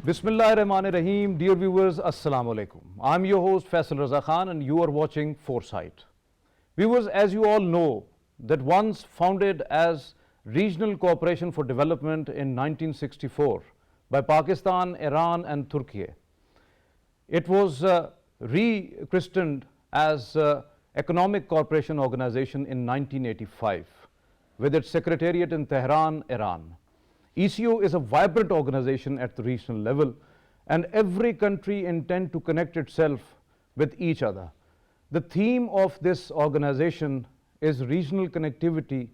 Bismillahirrahmanirrahim. Dear viewers, Assalamu alaikum. I'm your host Faisal Raza Khan and you are watching Foresight. Viewers, as you all know, that once founded as Regional Cooperation for Development in 1964 by Pakistan, Iran and Turkey, it was rechristened as Economic Cooperation Organization in 1985 with its secretariat in Tehran, Iran. ECO is a vibrant organization at the regional level and every country intends to connect itself with each other. The theme of this organization is regional connectivity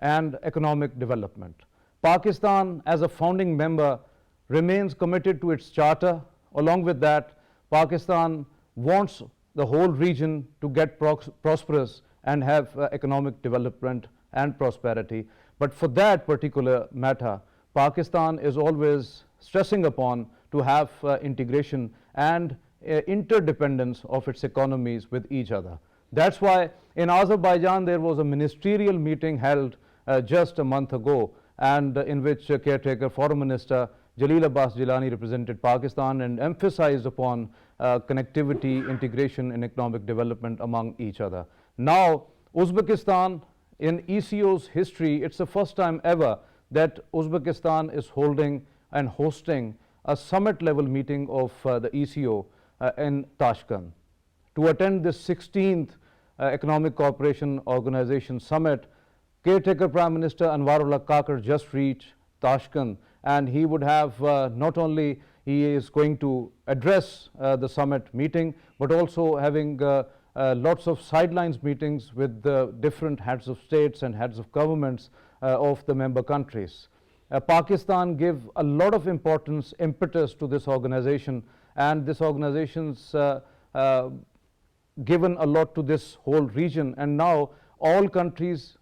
and economic development. Pakistan, as a founding member, remains committed to its charter. Along with that, Pakistan wants the whole region to get prosperous and have economic development and prosperity. But for that particular matter, Pakistan is always stressing upon to have integration and interdependence of its economies with each other. That's why in Azerbaijan there was a ministerial meeting held just a month ago, and in which caretaker Foreign Minister Jalil Abbas Jilani represented Pakistan and emphasized upon connectivity, integration and economic development among each other. Now, Uzbekistan, in ECO's history, it's the first time ever that Uzbekistan is holding and hosting a summit level meeting of the ECO in Tashkent. To attend this 16th Economic Cooperation Organization Summit, caretaker Prime Minister Anwaar Haq Kakar just reached Tashkent, and he would have not only he is going to address the summit meeting, but also having lots of sidelines meetings with the different heads of states and heads of governments of the member countries. Pakistan give a lot of importance, impetus to this organization, and this organization's given a lot to this whole region, and now all countries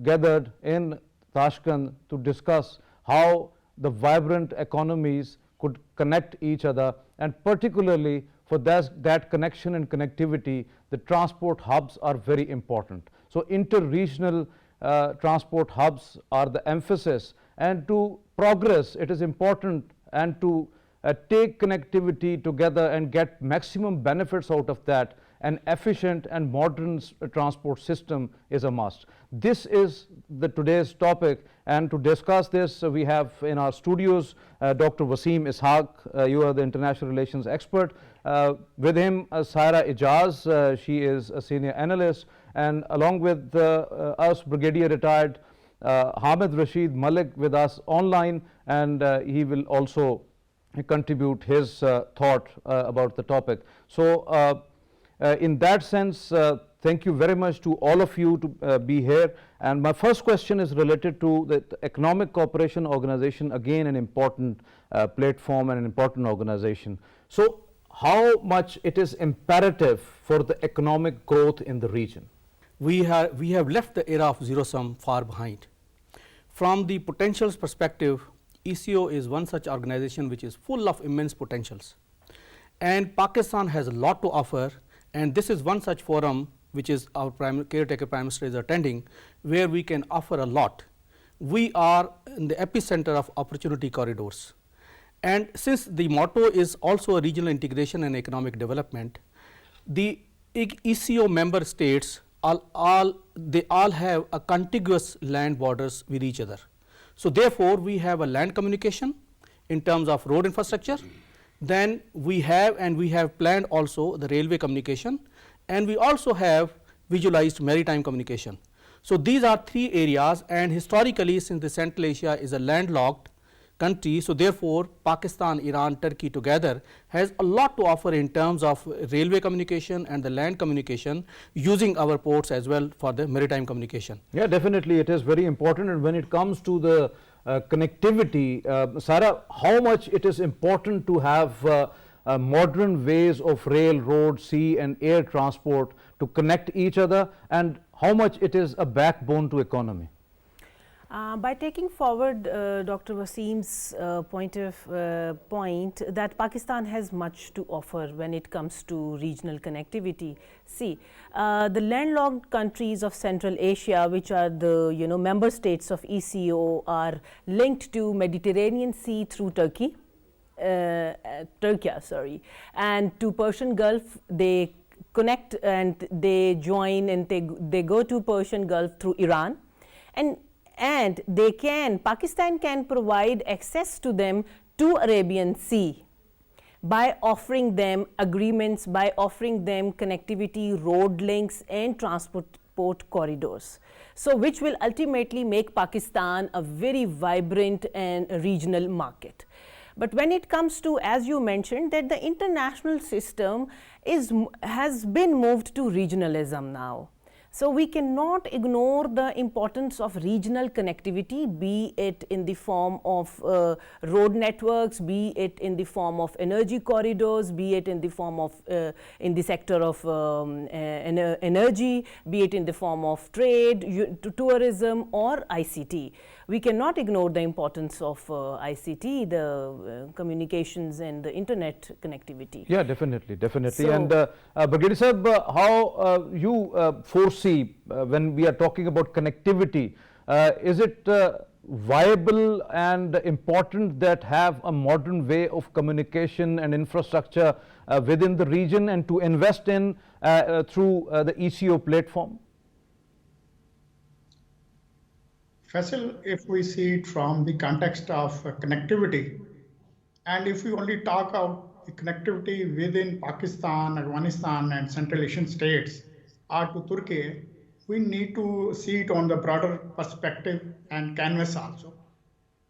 gathered in Tashkent to discuss how the vibrant economies could connect each other, and particularly for that connection and connectivity, the transport hubs are very important. So inter-regional transport hubs are the emphasis, and to progress it is important and to take connectivity together and get maximum benefits out of that. An efficient and modern transport system is a must. This is today's topic, and to discuss this we have in our studios Dr. Wasim Ishaq. You are the international relations expert. With him Saira Ijaz, she is a senior analyst, and along with us Brigadier Retired Hamid Rashid Malik with us online, and he will also contribute his thought about the topic. So in that sense, thank you very much to all of you to be here. And my first question is related to the Economic Cooperation Organization, again an important platform and an important organization. So how much it is imperative for the economic growth in the region? We have left the era of zero sum far behind. From the potentials perspective, ECO is one such organization which is full of immense potentials, and Pakistan has a lot to offer, and this is one such forum which is our caretaker Prime Minister is attending, where we can offer a lot. We are in the epicenter of opportunity corridors, and since the motto is also a regional integration and economic development, the ECO member states they all have a contiguous land borders with each other. So therefore, we have a land communication in terms of road infrastructure, then we have planned also the railway communication, and we also have visualized maritime communication. So these are three areas, and historically, since the Central Asia is a landlocked country, so therefore Pakistan, Iran, Turkey together has a lot to offer in terms of railway communication and the land communication, using our ports as well for the maritime communication. Yeah, definitely it is very important. And when it comes to the connectivity, Sarah, how much it is important to have modern ways of rail, road, sea and air transport to connect each other, and how much it is a backbone to economy? By taking forward Dr. Wasim's point that Pakistan has much to offer when it comes to regional connectivity. See, the landlocked countries of Central Asia, which are the member states of ECO, are linked to Mediterranean Sea through Turkey, Turkey, and to Persian Gulf, they connect and they join and they go to Persian Gulf through Iran, and they can, Pakistan can provide access to them to Arabian Sea by offering them agreements, by offering them connectivity, road links and transport corridors. So which will ultimately make Pakistan a very vibrant and regional market. But when it comes to, as you mentioned, that the international system has been moved to regionalism now. So we cannot ignore the importance of regional connectivity, be it in the form of road networks, be it in the form of energy corridors, be it in the form of in the sector of energy, be it in the form of trade, tourism or ICT. We cannot ignore the importance of ICT, the communications and the internet connectivity. Yeah, definitely. So, And Brigadier Sahib, how you foresee when we are talking about connectivity, is it viable and important that have a modern way of communication and infrastructure within the region and to invest in through the ECO platform? Faisal, if we see it from the context of connectivity, and if we only talk about the connectivity within Pakistan, Afghanistan, and Central Asian states or to Turkey, we need to see it on the broader perspective and canvas also.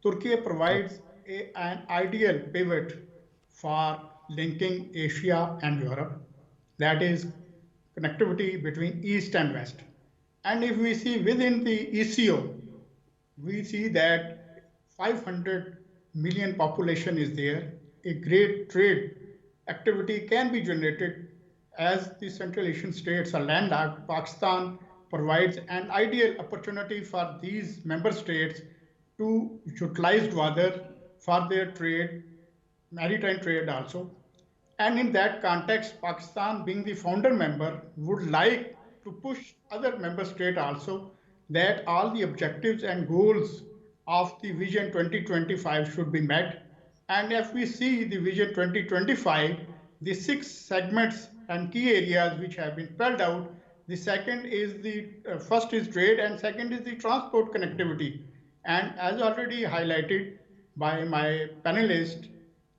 Turkey provides an ideal pivot for linking Asia and Europe, that is connectivity between East and West. And if we see within the ECO, we see that 500 million population is there. A great trade activity can be generated as the Central Asian states are landlocked. Pakistan provides an ideal opportunity for these member states to utilize water for their trade, maritime trade also. And in that context, Pakistan being the founder member would like to push other member states also that all the objectives and goals of the Vision 2025 should be met. And if we see the Vision 2025, the 6 segments and key areas which have been spelled out, the second is the first is trade and second is the transport connectivity. And as already highlighted by my panelist,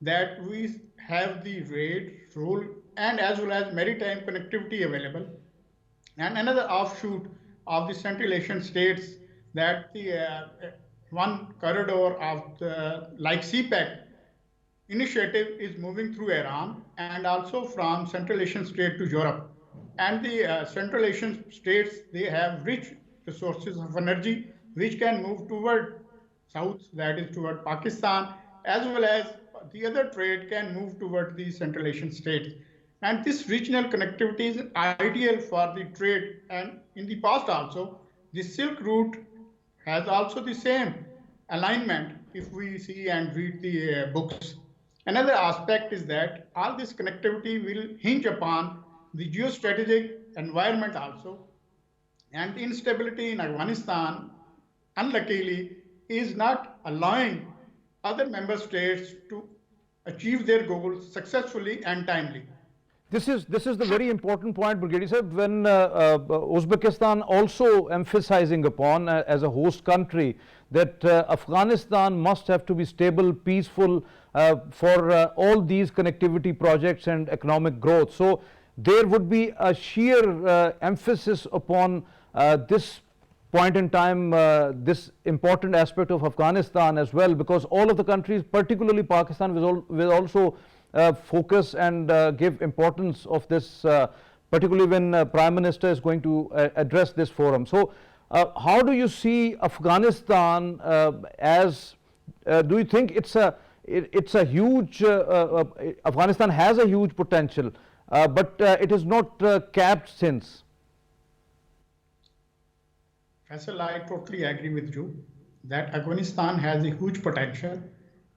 that we have the rail, and as well as maritime connectivity available. And another offshoot of the Central Asian states that the one corridor of the like CPEC initiative is moving through Iran and also from Central Asian state to Europe. And the Central Asian states, they have rich resources of energy which can move toward south, that is toward Pakistan, as well as the other trade can move toward the Central Asian states. And this regional connectivity is ideal for the trade. And in the past also, the Silk Route has also the same alignment if we see and read the books. Another aspect is that all this connectivity will hinge upon the geostrategic environment also. And the instability in Afghanistan, unluckily, is not allowing other member states to achieve their goals successfully and timely. This is the very important point, Brigadier Sahib, when Uzbekistan also emphasizing upon as a host country that Afghanistan must have to be stable, peaceful for all these connectivity projects and economic growth. So there would be a sheer emphasis upon this point in time, this important aspect of Afghanistan as well, because all of the countries, particularly Pakistan, will also focus and give importance of this, particularly when Prime Minister is going to address this forum. So how do you see Afghanistan as, do you think it's a huge, Afghanistan has a huge potential, but it is not capped since? Faisal, I totally agree with you that Afghanistan has a huge potential.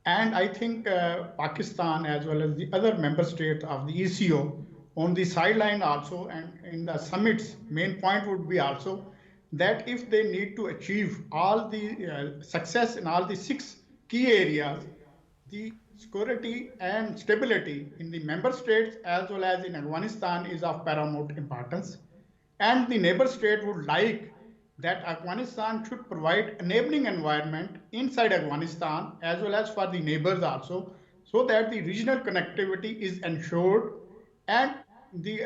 And I think Pakistan as well as the other member states of the ECO on the sideline also, and in the summits, main point would be also that if they need to achieve all the success in all the 6 key areas, the security and stability in the member states as well as in Afghanistan is of paramount importance. And the neighbor state would like that Afghanistan should provide enabling environment inside Afghanistan as well as for the neighbors also, so that the regional connectivity is ensured and the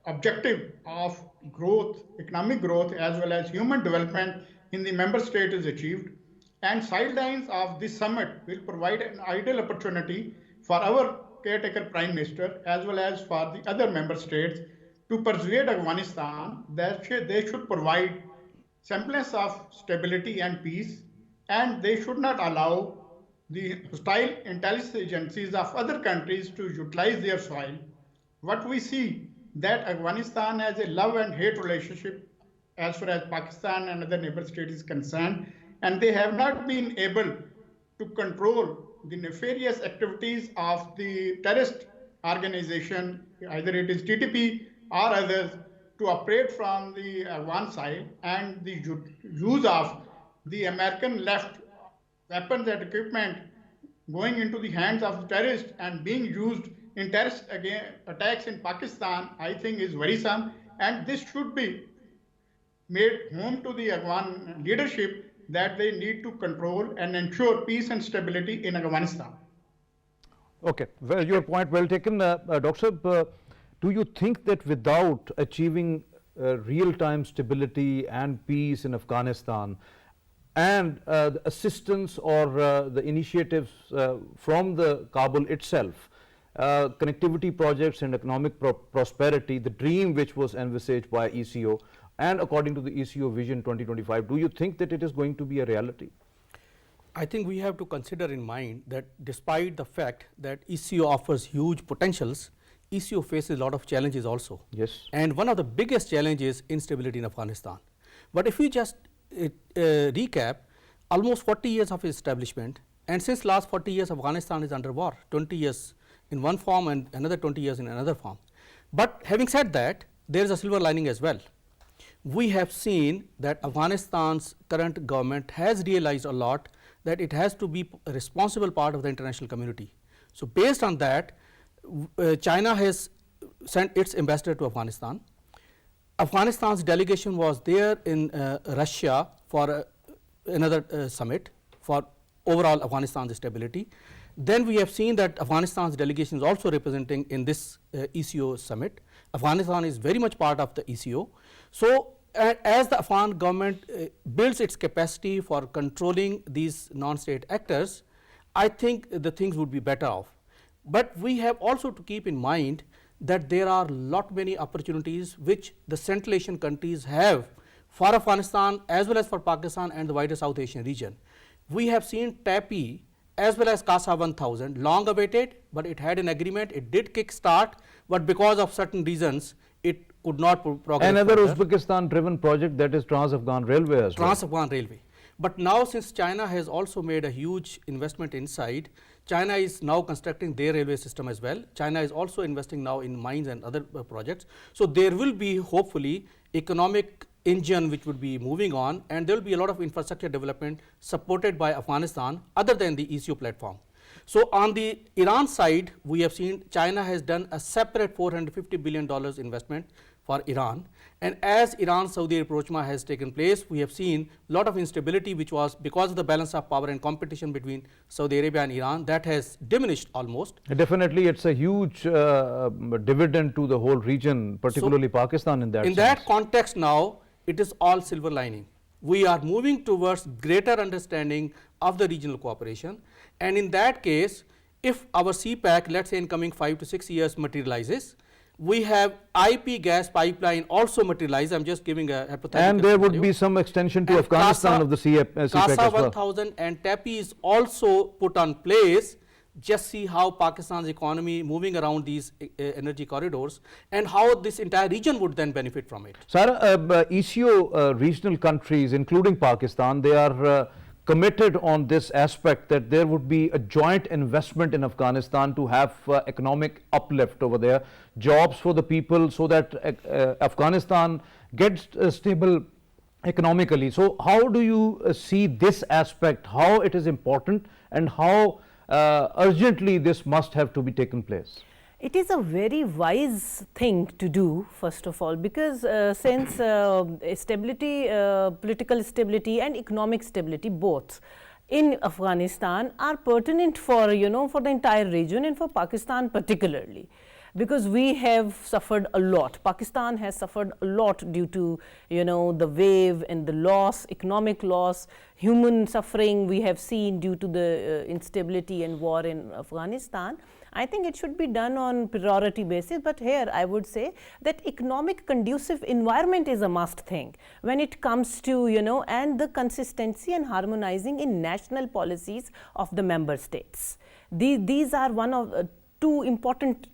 objective of growth, economic growth as well as human development in the member state is achieved. And sidelines of this summit will provide an ideal opportunity for our caretaker Prime Minister as well as for the other member states to persuade Afghanistan that they should provide semblance of stability and peace, and they should not allow the hostile intelligence agencies of other countries to utilize their soil. What we see that Afghanistan has a love and hate relationship as far as Pakistan and other neighbor states is concerned, and they have not been able to control the nefarious activities of the terrorist organization, either it is TTP or others, to operate from the one side, and the use of the American left weapons and equipment going into the hands of the terrorists and being used in terrorist attacks in Pakistan, I think is worrisome, and this should be made home to the Afghan leadership that they need to control and ensure peace and stability in Afghanistan. Okay, well, your point well taken. Dr. Saab, do you think that without achieving real-time stability and peace in Afghanistan and the assistance or the initiatives from the Kabul itself, connectivity projects and economic prosperity, the dream which was envisaged by ECO and according to the ECO Vision 2025, do you think that it is going to be a reality? I think we have to consider in mind that despite the fact that ECO offers huge potentials, ECO faces a lot of challenges also. Yes. And one of the biggest challenges is instability in Afghanistan. But if we just recap, almost 40 years of establishment, and since last 40 years Afghanistan is under war, 20 years in one form and another 20 years in another form. But having said that, there is a silver lining as well. We have seen that Afghanistan's current government has realized a lot that it has to be a responsible part of the international community. So based on that, China has sent its ambassador to Afghanistan. Afghanistan's delegation was there in Russia for another summit for overall Afghanistan's stability. Then we have seen that Afghanistan's delegation is also representing in this ECO summit. Afghanistan is very much part of the ECO. So as the Afghan government builds its capacity for controlling these non-state actors, I think the things would be better off. But we have also to keep in mind that there are many opportunities which the Central Asian countries have for Afghanistan as well as for Pakistan and the wider South Asian region. We have seen TAPI as well as CASA 1000, long awaited, but it had an agreement, it did kick start, but because of certain reasons, it could not progress. Another Uzbekistan driven project, that is Trans-Afghan Railway as well. Trans-Afghan Railway. But now since China has also made a huge investment inside, China is now constructing their railway system as well. China is also investing now in mines and other projects. So there will be hopefully economic engine which would be moving on, and there will be a lot of infrastructure development supported by Afghanistan other than the ECO platform. So on the Iran side, we have seen China has done a separate $450 billion investment for Iran, and as Iran-Saudi rapprochement has taken place, we have seen a lot of instability which was because of the balance of power and competition between Saudi Arabia and Iran, that has diminished almost. Definitely, it's a huge dividend to the whole region, particularly so Pakistan in that sense. In that context now, it is all silver lining. We are moving towards greater understanding of the regional cooperation, and in that case, if our CPAC, let's say in coming 5 to 6 years materializes, we have IP gas pipeline also materialized. I'm just giving a hypothetical and there scenario. would be some extension to Afghanistan of the CPAC as CASA well. 1000 and TAPI is also put on place. Just see how Pakistan's economy moving around these energy corridors and how this entire region would then benefit from it. Sara, ECO regional countries, including Pakistan, they are committed on this aspect that there would be a joint investment in Afghanistan to have economic uplift over there, jobs for the people, so that Afghanistan gets stable economically. So how do you see this aspect, how it is important, and how urgently this must have to be taken place? It is a very wise thing to do, first of all, because since stability, political stability and economic stability both in Afghanistan are pertinent for, for the entire region and for Pakistan particularly. Because we have suffered a lot. Pakistan has suffered a lot due to, the wave and the loss, economic loss, human suffering we have seen due to the instability and war in Afghanistan. I think it should be done on priority basis, but here I would say that economic conducive environment is a must thing when it comes to, and the consistency and harmonizing in national policies of the member states. These are one of two important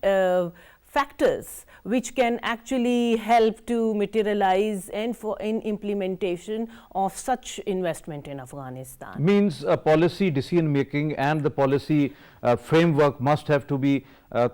factors which can actually help to materialize and in implementation of such investment in Afghanistan. Means policy decision making and the policy framework must have to be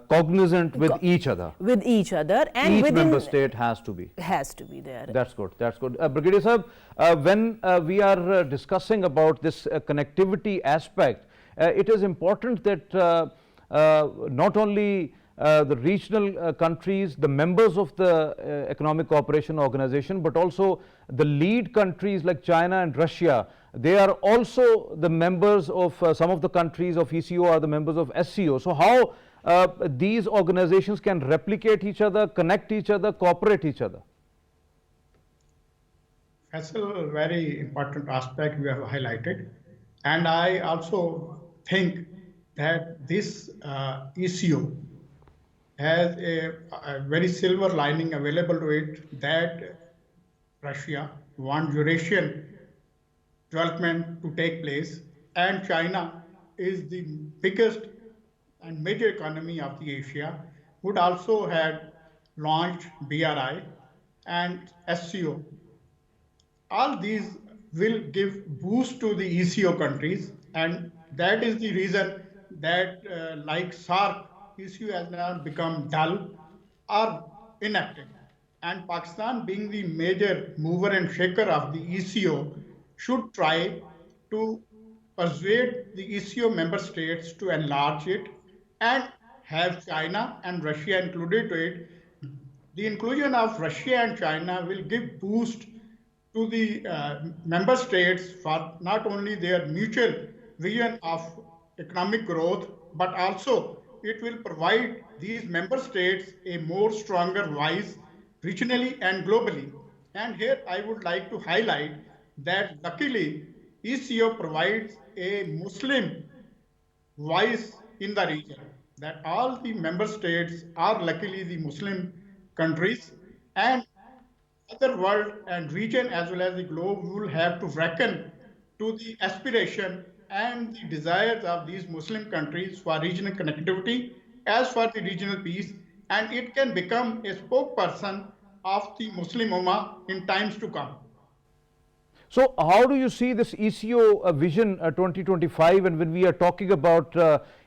cognizant with each other. With each other, and each within member state has to be. Has to be there. That's good. That's good. Brigadier Sahab, when we are discussing about this connectivity aspect, it is important that not only the regional countries, the members of the Economic Cooperation Organization, but also the lead countries like China and Russia, they are also the members of some of the countries of ECO are the members of SCO. So how these organizations can replicate each other, connect each other, cooperate each other? That's a very important aspect you have highlighted. And I also think that this ECO has a very silver lining available to it, that Russia wants Eurasian development to take place, and China is the biggest and major economy of the Asia, would also have launched BRI and SCO. All these will give boost to the ECO countries, and that is the reason that like SARC, ECO has now become dull or inactive. And Pakistan, being the major mover and shaker of the ECO, should try to persuade the ECO member states to enlarge it and have China and Russia included to it. The inclusion of Russia and China will give boost to the member states for not only their mutual vision of economic growth, but also it will provide these member states a more stronger voice regionally and globally. And here I would like to highlight that luckily ECO provides a Muslim voice in the region, that all the member states are luckily the Muslim countries, and other world and region as well as the globe will have to reckon to the aspiration and the desires of these Muslim countries for regional connectivity as for the regional peace, and it can become a spokesperson of the Muslim Ummah in times to come. So how do you see this ECO Vision 2025, and when we are talking about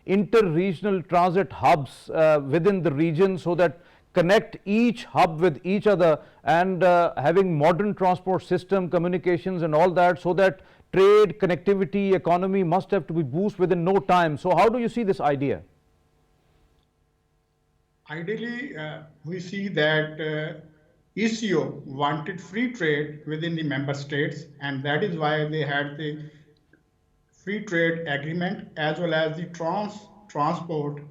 inter-regional transit hubs within the region, so that connect each hub with each other, and having modern transport system, communications and all that, so that trade, connectivity, economy must have to be boosted within no time. So how do you see this idea? Ideally, we see that ECO wanted free trade within the member states, and that is why they had the free trade agreement as well as the transport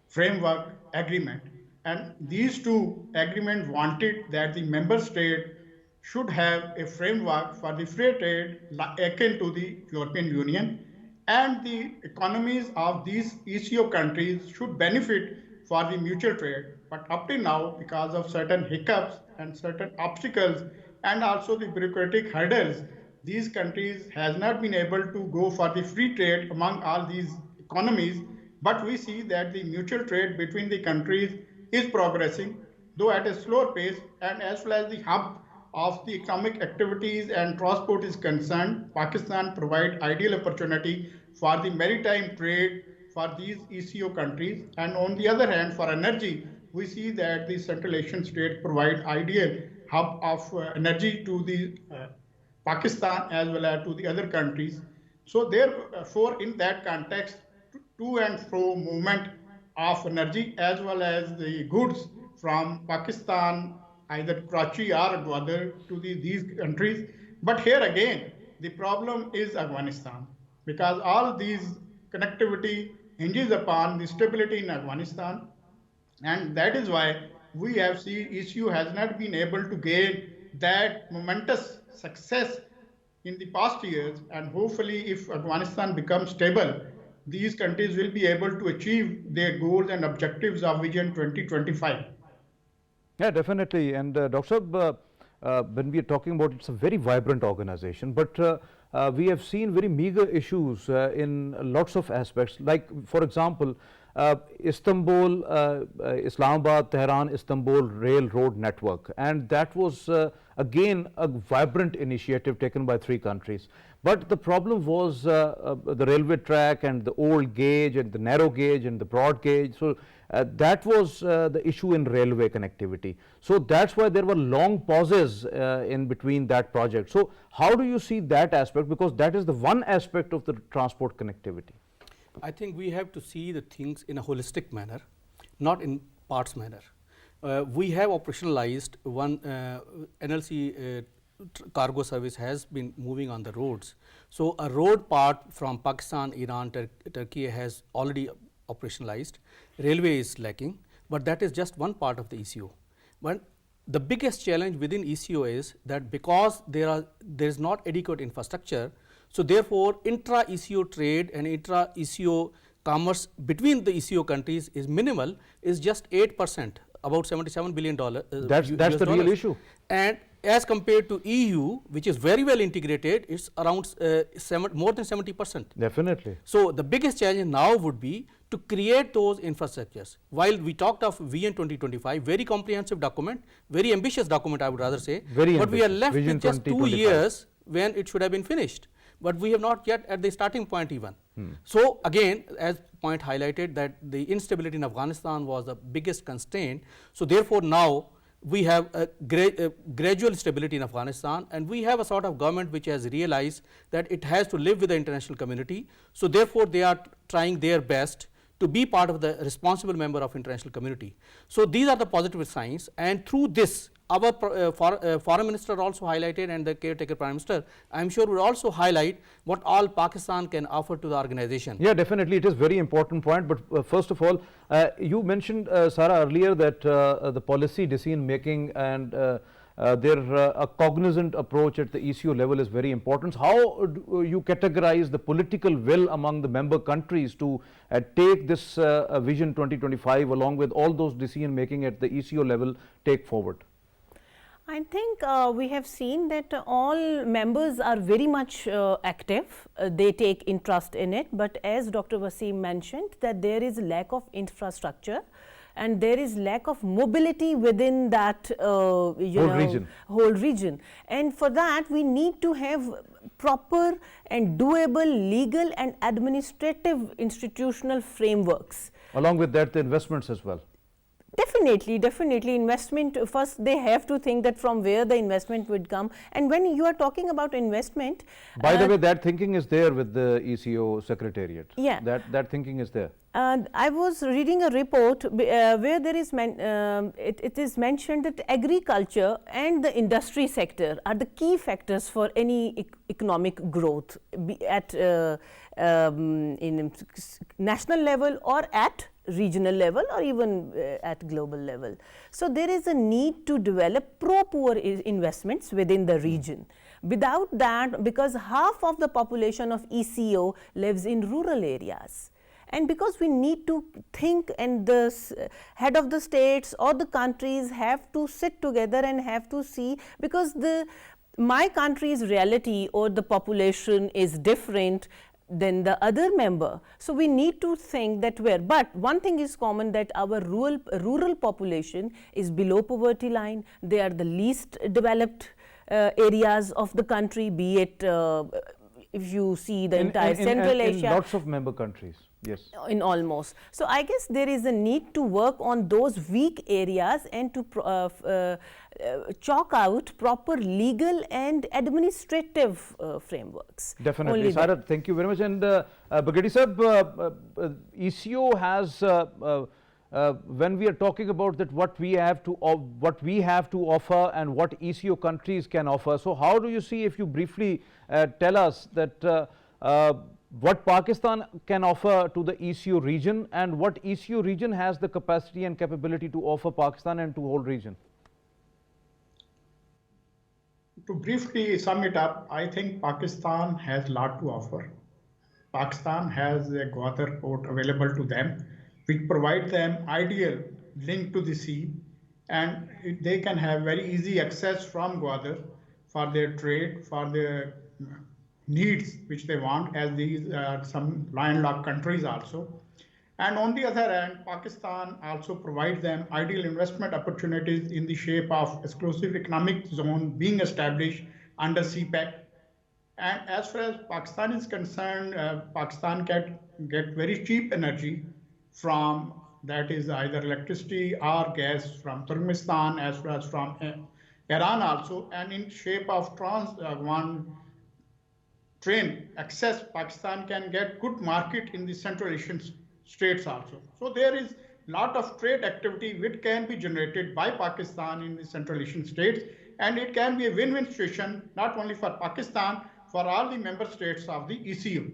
framework agreement. And these two agreements wanted that the member state should have a framework for the free trade akin to the European Union, and the economies of these ECO countries should benefit for the mutual trade. But up to now, because of certain hiccups and certain obstacles and also the bureaucratic hurdles, these countries has not been able to go for the free trade among all these economies. But we see that the mutual trade between the countries is progressing, though at a slower pace, and as well as the hub of the economic activities and transport is concerned, Pakistan provide ideal opportunity for the maritime trade for these ECO countries. And on the other hand, for energy, we see that the Central Asian states provide ideal hub of energy to the Pakistan as well as to the other countries. So therefore, in that context, to and fro movement of energy as well as the goods from Pakistan, either Karachi or Gwadar, to these countries. But here again, the problem is Afghanistan, because all these connectivity hinges upon the stability in Afghanistan, and that is why we have seen ECU has not been able to gain that momentous success in the past years. And hopefully, if Afghanistan becomes stable, these countries will be able to achieve their goals and objectives of Vision 2025. Yeah, definitely. And Dr. Saab, when we are talking about, it's a very vibrant organization, but we have seen very meager issues in lots of aspects. Like, for example, Istanbul, Islamabad, Tehran, Istanbul railroad network, and that was again a vibrant initiative taken by 3 countries. But the problem was the railway track and the old gauge and the narrow gauge and the broad gauge. So that was the issue in railway connectivity. So that's why there were long pauses in between that project. So how do you see that aspect? Because that is the one aspect of the transport connectivity. I think we have to see the things in a holistic manner, not in parts manner. We have operationalized one NLC cargo service has been moving on the roads. So a road part from Pakistan, Iran, Turkey has already operationalized. Railway is lacking, but that is just one part of the ECO. But the biggest challenge within ECO is that because there is not adequate infrastructure, so therefore intra-ECO trade and intra-ECO commerce between the ECO countries is minimal, is just 8%, about $77 billion. That's the real issue. And as compared to EU, which is very well integrated, it's around more than 70%. Definitely. So the biggest challenge now would be to create those infrastructures. While we talked of Vision 2025, very comprehensive document, very ambitious document, I would rather say, very but ambitious. We are left Vision with just 2 years when it should have been finished. But we have not yet at the starting point even. So again, as point highlighted, that the instability in Afghanistan was the biggest constraint. So therefore now we have a gradual stability in Afghanistan, and we have a sort of government which has realized that it has to live with the international community. So therefore they are trying their best to be part of the responsible member of international community. So these are the positive signs, and through this our foreign minister also highlighted, and the caretaker prime minister, I am sure, will also highlight what all Pakistan can offer to the organization. Yeah, definitely, it is very important point. But first of all, you mentioned, Sarah, earlier that the policy decision making and a cognizant approach at the ECO level is very important. How do you categorize the political will among the member countries to take this Vision 2025 along with all those decision making at the ECO level take forward? I think we have seen that all members are very much active. They take interest in it, but as Dr. Wasim mentioned, that there is lack of infrastructure and there is lack of mobility within that whole region. And for that we need to have proper and doable legal and administrative institutional frameworks. Along with that, the investments as well. Definitely investment. First they have to think that from where the investment would come, and when you are talking about investment, by the way, that thinking is there with the ECO secretariat. Yeah, that thinking is there. I was reading a report where there is it is mentioned that agriculture and the industry sector are the key factors for any economic growth, be at in national level or at regional level or even at global level. So there is a need to develop pro-poor investments within the region. Without that, because half of the population of ECO lives in rural areas, and because we need to think, and the head of the states or the countries have to sit together and have to see, because my country's reality or the population is different than the other member. So we need to think that but one thing is common, that our rural population is below poverty line. They are the least developed areas of the country, be it if you see the entire Central Asia. In lots of member countries. Yes. in almost. So I guess there is a need to work on those weak areas and to chalk out proper legal and administrative frameworks. Definitely. Only then. Sarat, thank you very much. And Bagadi Sahab, ECO has, when we are talking about that what we have to offer and what ECO countries can offer. So how do you see, if you briefly tell us that what Pakistan can offer to the ECO region and what ECO region has the capacity and capability to offer Pakistan and to whole region? To briefly sum it up, I think Pakistan has a lot to offer. Pakistan has a Gwadar port available to them, which provides them ideal link to the sea, and they can have very easy access from Gwadar for their trade, for their needs which they want, as these are some landlocked countries also. And on the other hand, Pakistan also provides them ideal investment opportunities in the shape of exclusive economic zone being established under CPEC. And as far as Pakistan is concerned, Pakistan can get very cheap energy from, that is either electricity or gas, from Turkmenistan as well as from Iran also, and in shape of one train access, Pakistan can get good market in the Central Asian states also. So there is lot of trade activity which can be generated by Pakistan in the Central Asian states, and it can be a win-win situation not only for Pakistan, for all the member states of the ECU.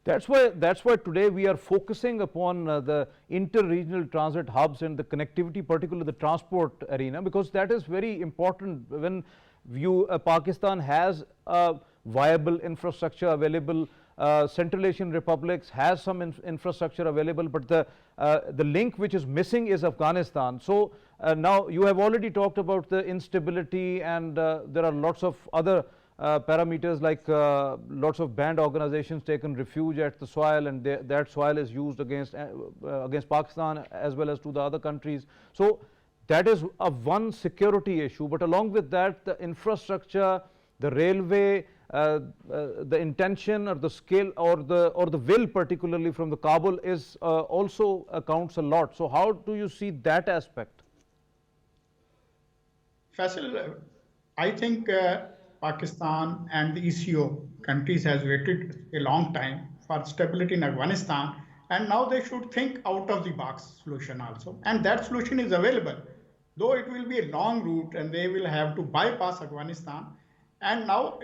That's why today we are focusing upon the inter-regional transit hubs and the connectivity, particularly the transport arena, because that is very important. When Pakistan has a viable infrastructure available, Central Asian republics has some infrastructure available, but the link which is missing is Afghanistan. So now you have already talked about the instability, and there are lots of other parameters, like lots of banned organizations taken refuge at the soil, and that soil is used against Pakistan as well as to the other countries. So that is one security issue, but along with that, the infrastructure, the railway, the intention or the skill or the will, particularly from the Kabul, is also counts a lot. So how do you see that aspect? Faisal, I think Pakistan and the ECO countries has waited a long time for stability in Afghanistan, and now they should think out of the box solution also, and that solution is available, though it will be a long route and they will have to bypass Afghanistan. And now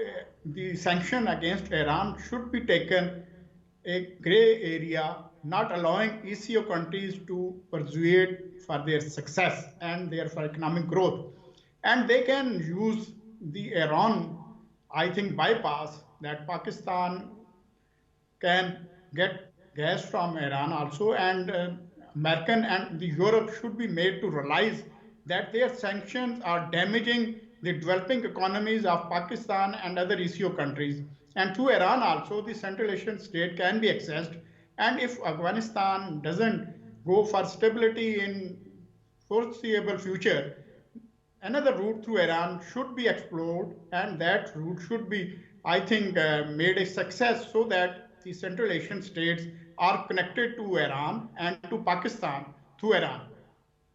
the sanction against Iran should be taken a gray area, not allowing ECO countries to persuade for their success and for economic growth. And they can use the Iran, I think, bypass, that Pakistan can get gas from Iran also, and American and the Europe should be made to realize that their sanctions are damaging the developing economies of Pakistan and other ECO countries. And through Iran also, the Central Asian state can be accessed. And if Afghanistan doesn't go for stability in foreseeable future, another route through Iran should be explored, and that route should be, I think, made a success, so that the Central Asian states are connected to Iran and to Pakistan through Iran.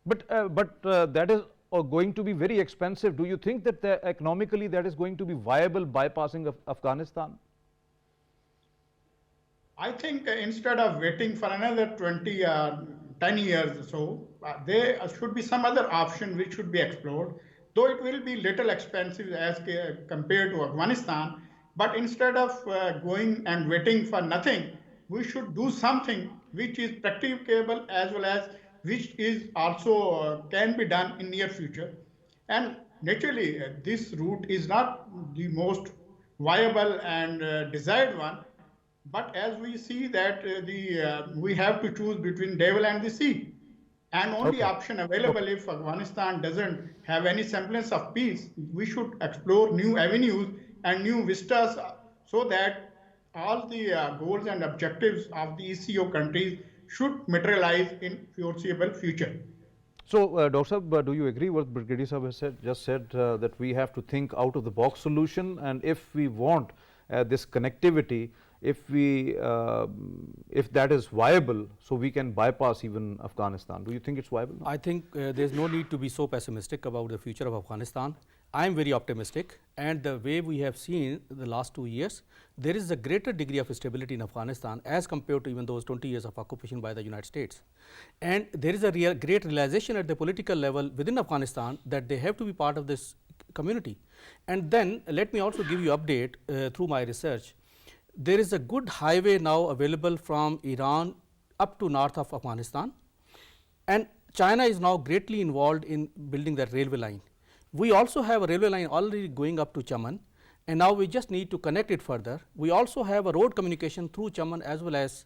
But that is going to be very expensive. Do you think that economically that is going to be viable, bypassing Afghanistan? I think instead of waiting for another 10 years or so, there should be some other option which should be explored, though it will be little expensive as compared to Afghanistan. But instead of going and waiting for nothing, we should do something which is practicable as well as which is also can be done in near future. And naturally, this route is not the most viable and desired one, but as we see that we have to choose between devil and the sea, and only option available if Afghanistan doesn't have any semblance of peace, we should explore new avenues and new vistas, so that all the goals and objectives of the ECO countries should materialize in foreseeable future. So, Dr. Sahab, do you agree what Brigadier Sahab has just said, that we have to think out of the box solution, and if we want this connectivity, if that is viable, so we can bypass even Afghanistan. Do you think it's viable? I think there's no need to be so pessimistic about the future of Afghanistan. I am very optimistic, and the way we have seen the last 2 years, there is a greater degree of stability in Afghanistan as compared to even those 20 years of occupation by the United States. And there is a great realization at the political level within Afghanistan that they have to be part of this community. And then let me also give you update through my research. There is a good highway now available from Iran up to north of Afghanistan, and China is now greatly involved in building that railway line. We also have a railway line already going up to Chaman, and now we just need to connect it further. We also have a road communication through Chaman as well as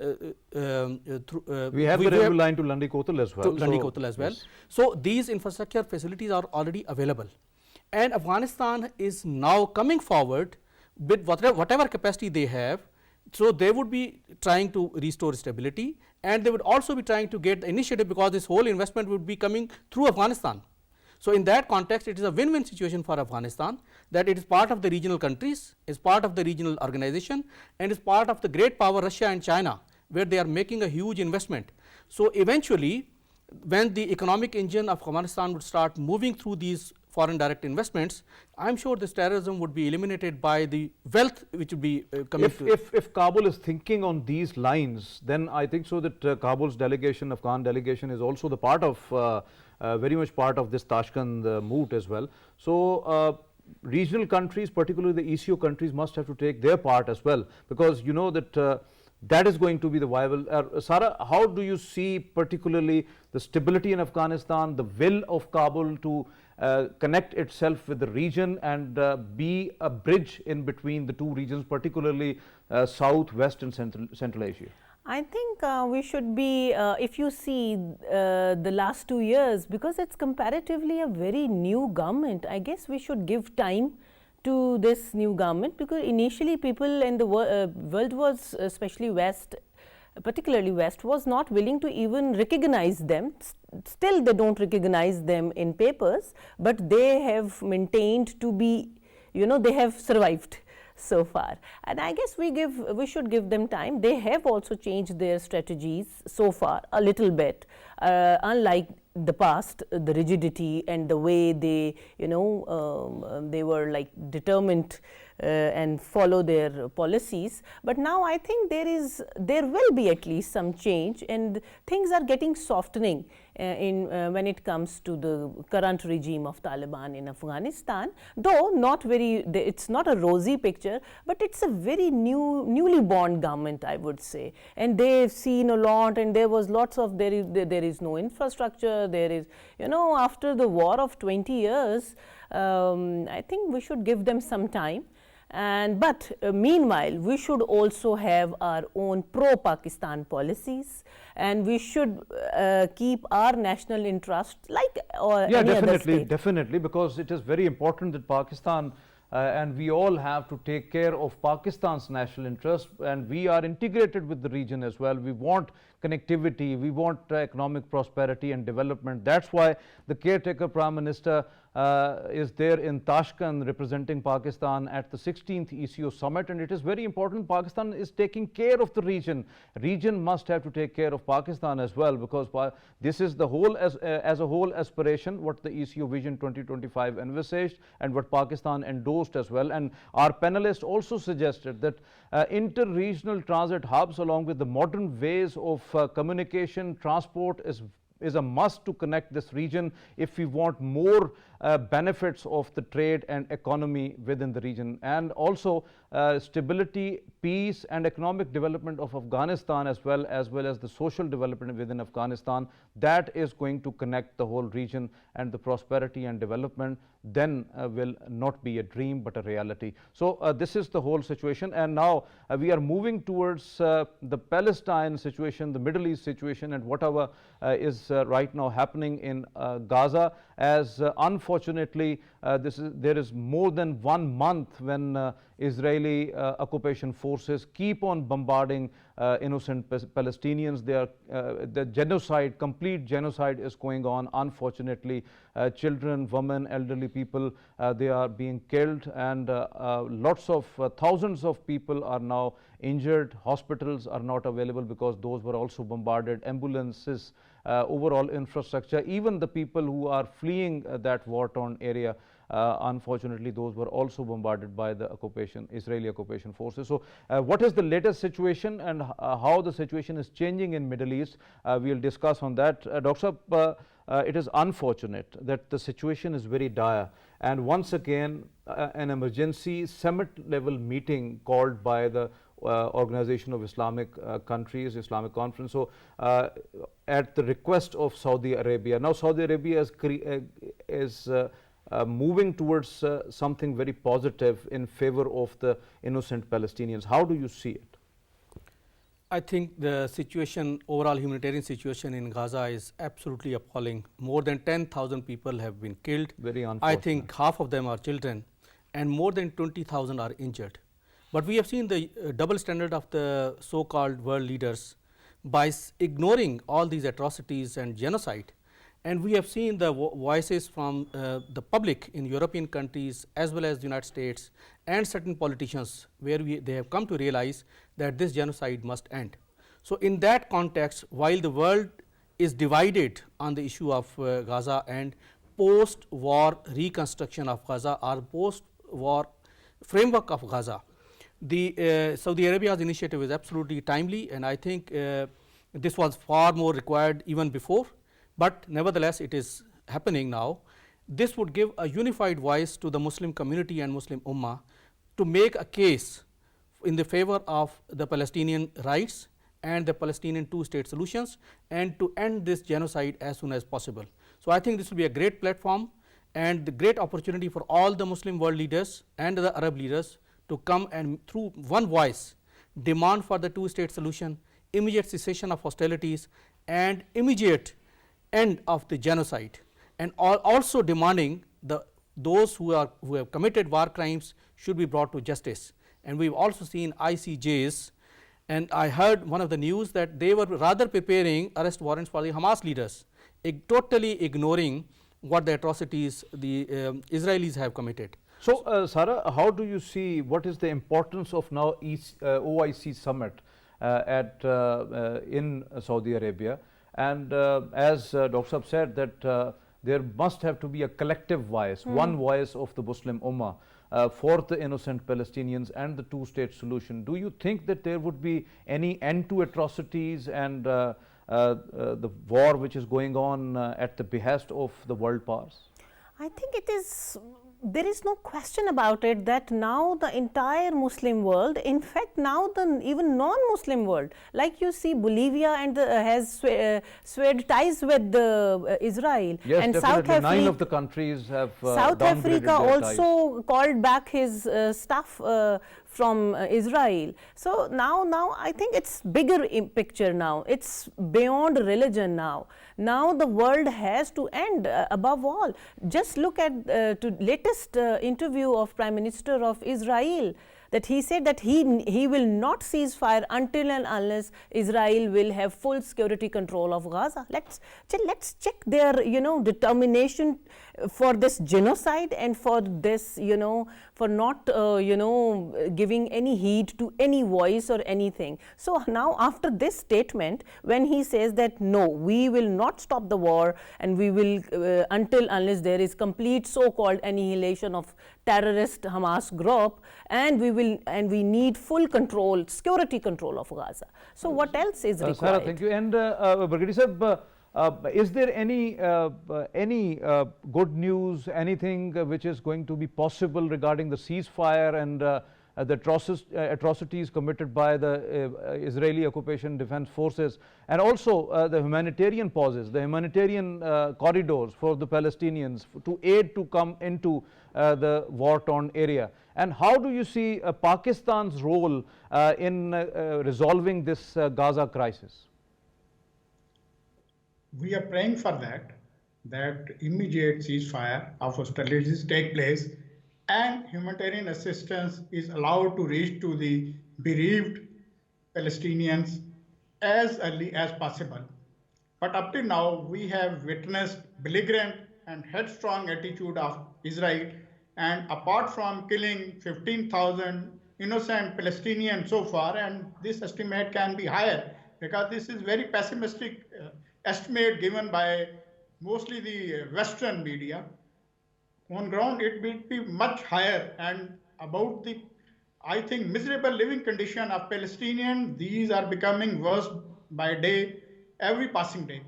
we have the railway line to Landi Kotal as well. Landi Kotal as well. Yes. So these infrastructure facilities are already available, and Afghanistan is now coming forward with whatever capacity they have. So they would be trying to restore stability, and they would also be trying to get the initiative, because this whole investment would be coming through Afghanistan. So in that context, it is a win-win situation for Afghanistan, that it is part of the regional countries, is part of the regional organization, and is part of the great power Russia and China, where they are making a huge investment. So eventually, when the economic engine of Afghanistan would start moving through these foreign direct investments, I am sure this terrorism would be eliminated by the wealth which would be coming to. If Kabul is thinking on these lines, then I think so that Kabul's delegation, Afghan delegation, is also the part of very much part of this Tashkent moot as well. So regional countries, particularly the ECO countries, must have to take their part as well, because you know that that is going to be the viable. Sarah, how do you see particularly the stability in Afghanistan, the will of Kabul to connect itself with the region and be a bridge in between the two regions, particularly South, West and Central Asia? I think we should be, if you see the last 2 years, because it's comparatively a very new government, I guess we should give time to this new government, because initially people in the world was, especially West, particularly West, was not willing to even recognize them. Still they don't recognize them in papers, but they have maintained to be, you know, they have survived so far, and I guess we should give them time. They have also changed their strategies so far a little bit, unlike the past, the rigidity and the way they, you know, they were like determined and follow their policies. But now I think there will be at least some change, and things are getting softening when it comes to the current regime of Taliban in Afghanistan, though not very, it's not a rosy picture, but it's a very newly born government, I would say, and they've seen a lot, and there was lots of, there is no infrastructure, there is, you know, after the war of 20 years, I think we should give them some time. But meanwhile, we should also have our own pro-Pakistan policies, and we should keep our national interest like any other state. Definitely, because it is very important that Pakistan and we all have to take care of Pakistan's national interest, and we are integrated with the region as well. We want connectivity, we want economic prosperity and development. That's why the caretaker Prime Minister is there in Tashkent representing Pakistan at the 16th ECO summit, and it is very important. Pakistan is taking care of the region. Region must have to take care of Pakistan as well, because this is the whole as a whole aspiration what the ECO Vision 2025 envisaged and what Pakistan endorsed as well. And our panelists also suggested that inter-regional transit hubs along with the modern ways of communication, transport is a must to connect this region if we want more benefits of the trade and economy within the region, and also stability, peace and economic development of Afghanistan as well as the social development within Afghanistan. That is going to connect the whole region, and the prosperity and development then will not be a dream but a reality. So this is the whole situation, and now we are moving towards the Palestine situation, the Middle East situation, and whatever is right now happening in Gaza. As unfortunately unfortunately, there is more than 1 month when Israeli occupation forces keep on bombarding innocent Palestinians. The genocide, complete genocide is going on. Unfortunately, children, women, elderly people, they are being killed, and lots of thousands of people are now injured. Hospitals are not available because those were also bombarded. Ambulances, overall infrastructure, even the people who are fleeing that war-torn area, unfortunately, those were also bombarded by the Israeli occupation forces. So, what is the latest situation and how the situation is changing in Middle East? We'll discuss on that. Dr. Saab, it is unfortunate that the situation is very dire, and once again, an emergency summit-level meeting called by the Organization of Islamic Countries, Islamic Conference, so at the request of Saudi Arabia. Now, Saudi Arabia is moving towards something very positive in favor of the innocent Palestinians. How do you see it? I think the situation, overall humanitarian situation in Gaza is absolutely appalling. More than 10,000 people have been killed. Very unfortunate. I think half of them are children, and more than 20,000 are injured. But we have seen the double standard of the so-called world leaders by ignoring all these atrocities and genocide. And we have seen the voices from the public in European countries as well as the United States and certain politicians, where they have come to realize that this genocide must end. So, in that context, while the world is divided on the issue of Gaza and post-war reconstruction of Gaza or post-war framework of Gaza, the Saudi Arabia's initiative is absolutely timely, and I think this was far more required even before, but nevertheless it is happening now. This would give a unified voice to the Muslim community and Muslim Ummah to make a case in the favor of the Palestinian rights and the Palestinian two-state solutions, and to end this genocide as soon as possible. So, I think this will be a great platform and the great opportunity for all the Muslim world leaders and the Arab leaders to come and through one voice demand for the two-state solution, immediate cessation of hostilities, and immediate end of the genocide, and also demanding those who have committed war crimes should be brought to justice. And we have also seen ICJs, and I heard one of the news that they were rather preparing arrest warrants for the Hamas leaders, totally ignoring what the atrocities the Israelis have committed. So, Sarah, how do you see, what is the importance of now OIC summit in Saudi Arabia? And as Dr. Saab said, that there must have to be a collective voice, one voice of the Muslim Ummah for the innocent Palestinians and the two-state solution. Do you think that there would be any end to atrocities and the war which is going on at the behest of the world powers? I think there is no question about it that now the entire Muslim world, in fact now the even non-Muslim world, like you see Bolivia and has swayed ties with Israel, yes, and definitely. South Africa, 9 of the countries have South Africa also called back his stuff from Israel. So now I think it's bigger picture now. It's beyond religion now. Now the world has to end above all. Just look at the latest interview of Prime Minister of Israel, that he said that he will not cease fire until and unless Israel will have full security control of Gaza. Let's check their determination for this genocide and for this for not giving any heed to any voice or anything. So now after this statement, when he says that no, we will not stop the war and we will until unless there is complete so-called annihilation of terrorist Hamas group, and we need full control, security control of Gaza. So what else is required? Sarah, thank you. And Brigadier Saab, is there any good news, anything which is going to be possible regarding the ceasefire and the atrocities committed by the Israeli occupation defense forces, and also the humanitarian pauses, the humanitarian corridors for the Palestinians to aid to come into the war-torn area? And how do you see Pakistan's role in resolving this Gaza crisis? We are praying for that. that immediate ceasefire of hostilities take place and humanitarian assistance is allowed to reach to the bereaved Palestinians as early as possible. But up to now, we have witnessed belligerent and headstrong attitude of Israel, and apart from killing 15,000 innocent Palestinians so far, and this estimate can be higher because this is very pessimistic estimate given by mostly the Western media. On ground it will be much higher, and about the, I think, miserable living condition of Palestinians, these are becoming worse by day, every passing day.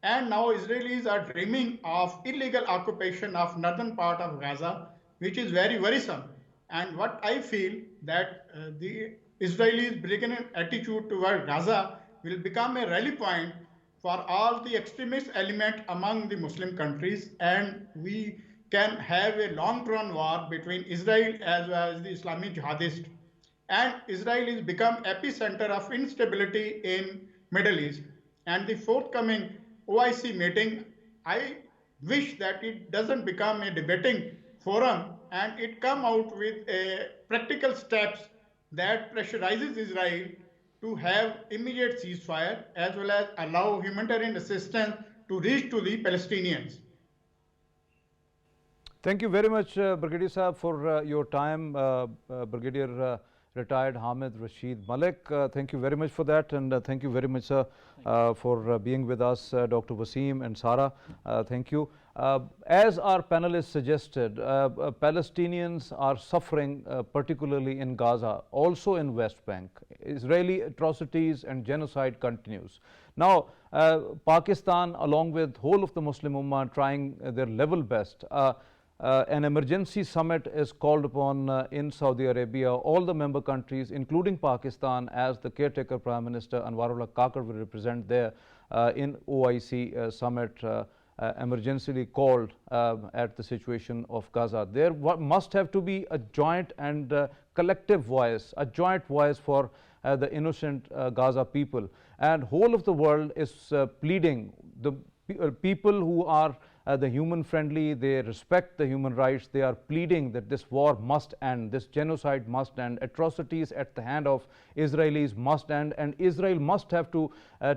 And now Israelis are dreaming of illegal occupation of northern part of Gaza, which is very worrisome. And what I feel that the Israelis' beginning attitude toward Gaza will become a rally point for all the extremist element among the Muslim countries, and we can have a long-run war between Israel as well as the Islamic jihadists. And Israel is become epicenter of instability in Middle East. And the forthcoming OIC meeting, I wish that it doesn't become a debating forum and it come out with a practical steps that pressurizes Israel to have immediate ceasefire as well as allow humanitarian assistance to reach to the Palestinians. Thank you very much, Brigadier Saab, for your time. Brigadier retired Hamid Rashid Malik. Thank you very much for that, and thank you very much, sir, for being with us, Dr. Wasim and Sara. Thank you. As our panelists suggested, Palestinians are suffering, particularly in Gaza, also in West Bank. Israeli atrocities and genocide continues. Now, Pakistan, along with whole of the Muslim Ummah, trying their level best. An emergency summit is called upon in Saudi Arabia. All the member countries, including Pakistan, as the caretaker Prime Minister Anwar Haq Kakar will represent there in OIC summit emergency called at the situation of Gaza. There must have to be a joint and collective voice, a joint voice for the innocent Gaza people. And whole of the world is pleading, the people who are the human friendly, they respect the human rights, they are pleading that this war must end, this genocide must end, atrocities at the hand of Israelis must end, and Israel must have to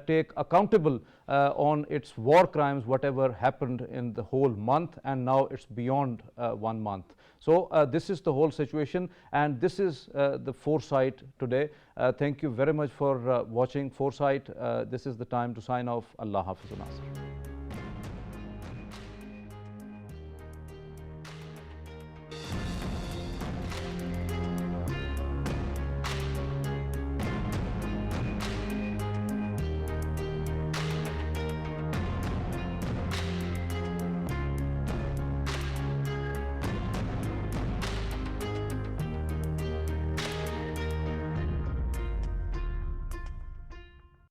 take accountable on its war crimes, whatever happened in the whole month, and now it's beyond 1 month. So this is the whole situation, and this is the Foresight today. Thank you very much for watching Foresight. This is the time to sign off. Allah Hafiz.